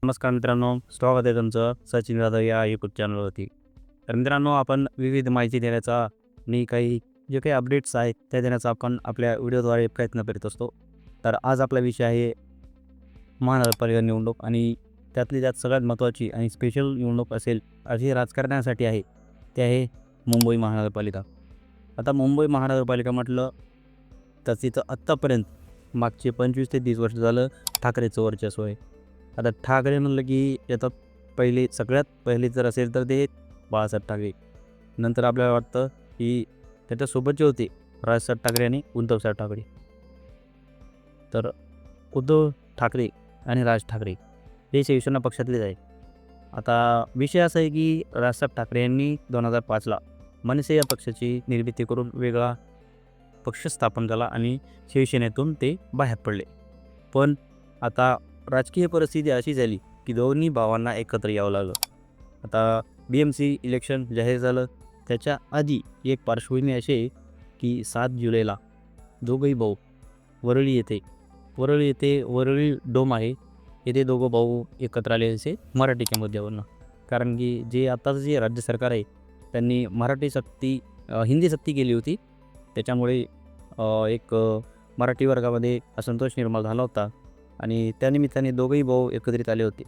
नमस्कार मित्रांनो, स्वागत आहे तुमचं सचिन जाधव या यूट्यूब चॅनलवरती. तर मित्रांनो, आपण विविध माहिती देण्याचा आणि काही जे काही अपडेट्स आहेत त्या देण्याचा आपण आपल्या व्हिडिओद्वारे प्रयत्न करीत असतो. तर आज आपला विषय आहे महानगरपालिका निवडणूक आणि त्यातली त्यात सगळ्यात महत्त्वाची आणि स्पेशल निवडणूक असेल अशी राजकारण्यासाठी आहे, ते आहे मुंबई महानगरपालिका. आता मुंबई महानगरपालिका म्हटलं तर तिथं आत्तापर्यंत मागचे 25 ते 30 वर्ष झालं ठाकरेचं वर्चस्व आहे. आता ठाकरे म्हणलं की याच्यात सगळ्यात पहिले जर असेल तर ते बाळासाहेब ठाकरे. नंतर आपल्याला वाटतं की त्याच्यासोबत जे होते राजसाहेब ठाकरे आणि उद्धवसाहेब ठाकरे. तर उद्धव ठाकरे आणि राज ठाकरे हे शिवसेना पक्षातलेच आहे. आता विषय असा आहे की राजसाहेब ठाकरे यांनी 2005ला मनसे या पक्षाची निर्मिती करून वेगळा पक्ष स्थापन झाला आणि शिवसेनेतून ते बाहेर पडले. पण आता राजकीय परिस्थिती अशी झाली की दोन्ही भावांना एकत्र यावं लागलं. आता BMC इलेक्शन जाहीर झालं. त्याच्या आधी एक पार्श्वभूमी अशी आहे की 7 जुलैला दोघंही भाऊ वरळी डोम आहे, येथे दोघं भाऊ एकत्र आले असे मराठीच्या मुद्द्यावरनं. कारण की जे आताचं जे राज्य सरकार आहे त्यांनी हिंदी सक्ती केली होती. त्याच्यामुळे मराठी वर्गामध्ये असंतोष निर्माण झाला होता आणि त्यानिमित्ताने दोघंही भाऊ एकत्रित आले होते.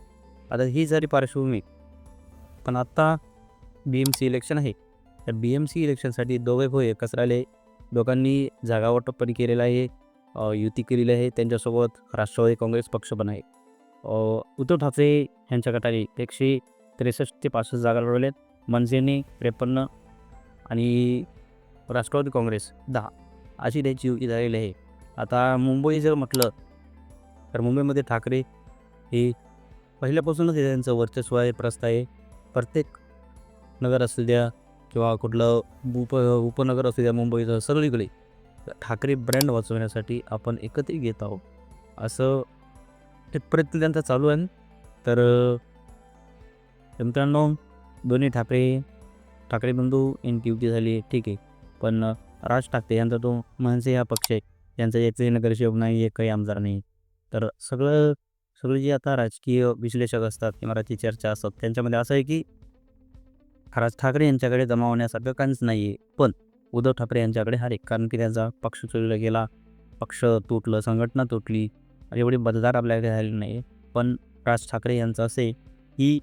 आता ही झाली पार्श्वभूमी. पण आत्ता BMC इलेक्शन आहे. तर BMC इलेक्शनसाठी दोघे भाऊ एकत्र आले. दोघांनी जागा वाटप पण केलेलं आहे, युती केलेली आहे. त्यांच्यासोबत राष्ट्रवादी काँग्रेस पक्ष पण आहे. उद्धव ठाकरे यांच्या गटाने 163 ते 65 जागा लढवल्यात. मनसेने 53 आणि राष्ट्रवादी काँग्रेस 10 अशी त्यांची युती झालेली आहे. आता मुंबई जर म्हटलं तर मुंबईमध्ये ठाकरे हे पहिल्यापासूनच त्यांचं वर्चस्व आहे, प्रस्थ आहे. प्रत्येक नगर असू द्या किंवा कुठलं उपनगर असू द्या मुंबईचं, सगळीकडे ठाकरे ब्रँड वाचवण्यासाठी आपण एकत्रित येत आहोत असं ते प्रयत्न त्यांचा चालू आहे. तर मित्रांनो, दोन्ही ठाकरे बंधू यांची युती झाली, ठीक आहे. पण राज ठाकरे यांचा तो मनसे हा पक्ष आहे, यांचा एकही नगरसेवक नाही, एकही आमदार नाही. तर सगळे जे आता राजकीय विश्लेषक असतात किंवा राजकीय चर्चा असतात त्यांच्यामध्ये असं आहे की राज ठाकरे यांच्याकडे जमावण्यासारखं काहीच नाही आहे. पण उद्धव ठाकरे यांच्याकडे आहे, कारण की त्यांचा पक्ष चोरीला गेला, पक्ष तुटलं, संघटना तुटली, एवढे मतदार आपल्याकडे झाले नाही. पण राज ठाकरे यांचं असे की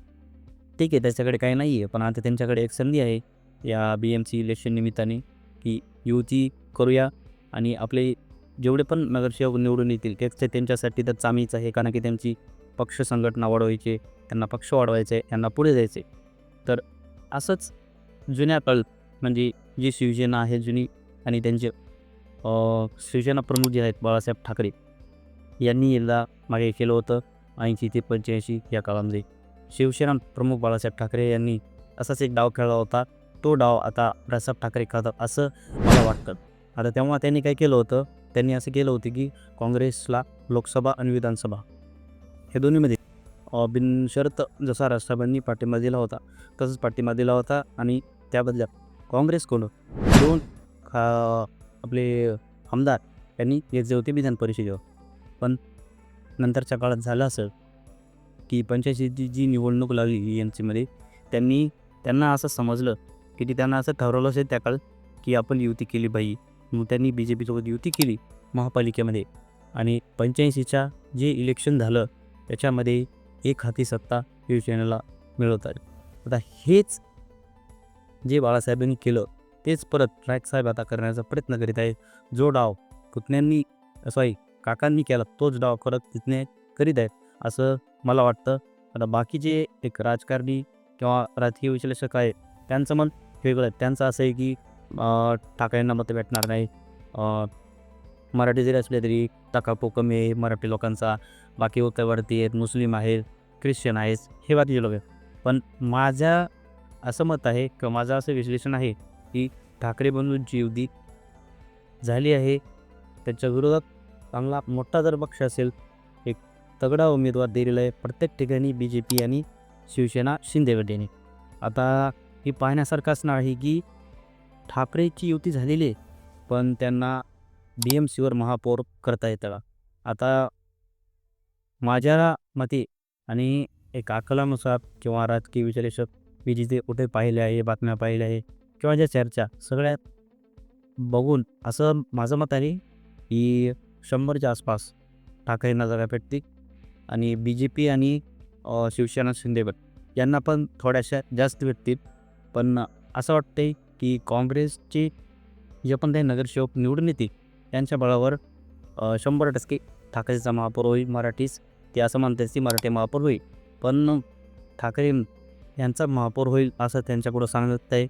ठीक आहे, त्याच्याकडे काही नाही आहे, पण आता त्यांच्याकडे एक संधी आहे या BMC इलेक्शन निमित्ताने की युती करूया आणि आपले जेवढे पण नगरसेवक निवडून येतील त्यांच्यासाठी तर चामीच आहे, कारण की त्यांची पक्ष संघटना वाढवायची, त्यांना पक्ष वाढवायचे, त्यांना पुढे जायचे. तर असंच जुन्या काळ म्हणजे जी शिवसेना आहे जुनी आणि त्यांचे शिवसेना प्रमुख जे आहेत बाळासाहेब ठाकरे यांनी याला मागे केलं होतं 80 ते 85 या काळामध्ये. शिवसेना प्रमुख बाळासाहेब ठाकरे यांनी असाच एक डाव खेळला होता. तो डाव आता राजसाहेब ठाकरे खेळतात असं मला वाटतं. आता तेव्हा त्यांनी काय केलं होतं, त्यांनी असं केलं होतं की काँग्रेसला लोकसभा आणि विधानसभा हे दोन्हीमध्ये बिनशर्त जसा राजसाहेबांनी पाठिंबा दिला होता तसंच पाठिंबा दिला होता आणि त्या बदल्यात काँग्रेसकडून 2 आपले आमदार यांनी घेतले होते विधान परिषदेवर. पण नंतरच्या काळात झालं असं की 85ची जी निवडणूक लागली BMCमध्ये त्यांना असं समजलं की त्यांना असं ठरवलं असेल त्या काळात की आपण युती केली पाहिजे. मग त्यांनी BJP सोबत युती केली महापालिकेमध्ये आणि 85च्या जे इलेक्शन झालं त्याच्यामध्ये एक हाती सत्ता शिवसेनेला मिळवतात. आता हेच जे बाळासाहेबांनी केलं तेच परत राजसाहेब आता करण्याचा प्रयत्न करीत आहेत. जो डाव काकांनी केला तोच डाव पुतणे करीत आहेत असं मला वाटतं. आता बाकीचे एक राजकारणी किंवा राजकीय विश्लेषक आहे त्यांचं मन वेगळं आहे. त्यांचं असं आहे की ठाकरेंना मतं भेटणार नाही, मराठी जरी असले तरी टाकापो कमी आहे मराठी लोकांचा, बाकी वरती आहेत, मुस्लिम आहेत, ख्रिश्चन आहेत, हे बाकीचे लोक आहेत. पण असं मत आहे किंवा माझं असं विश्लेषण आहे की ठाकरे बंधूंची युती झाली आहे. त्याच्या विरोधात चांगला मोठा जर पक्ष असेल, एक तगडा उमेदवार दिलेला आहे प्रत्येक ठिकाणी BJP आणि शिवसेना शिंदे गटाने. आता ही पाहण्यासारखं असणार आहे की ठाकरेची युती झालेली आहे पण त्यांना BMCवर महापौर करता येतं का? आता माझ्या मते आणि एक आकलनानुसार किंवा राजकीय विश्लेषक मी जिथे कुठे पाहिले आहे, बातम्या पाहिल्या आहे किंवा ज्या चर्चा सगळ्या बघून असं माझं मत आहे की 100च्या आसपास ठाकरेंना जागा भेटतील आणि BJP आणि शिवसेना शिंदेगड यांना पण थोड्याशा जास्त भेटतील. पण असं वाटतंय की काँग्रेसचे जे पण काही नगरसेवक निवडून येतील त्यांच्या बळावर 100% ठाकरेचा महापौर होईल. मराठीच ते असं म्हणतात की मराठी महापौर होईल. पण ठाकरे यांचा महापौर होईल असं त्यांच्यापुढं सांगत आहे.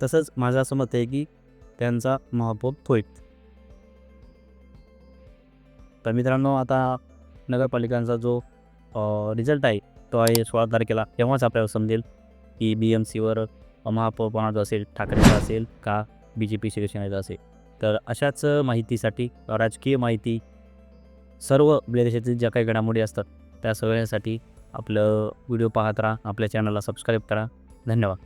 तसंच माझं असं मत आहे की त्यांचा महापौर होईल. तर मित्रांनो, आता नगरपालिकांचा जो रिझल्ट आहे तो आहे 16 तारखेला. तेव्हाच आपल्याला समजेल की BMCवर महापौर कोणाचा असेल, ठाकरेचा असेल का BJP शिवसेनेचा असेल. तर अशाच माहितीसाठी राजकीय माहिती सर्व आपल्या देशातील ज्या काही घडामोडी असतात त्या सगळ्यासाठी आपलं व्हिडिओ पाहत राहा. आपल्या चॅनलला सबस्क्राईब करा. धन्यवाद.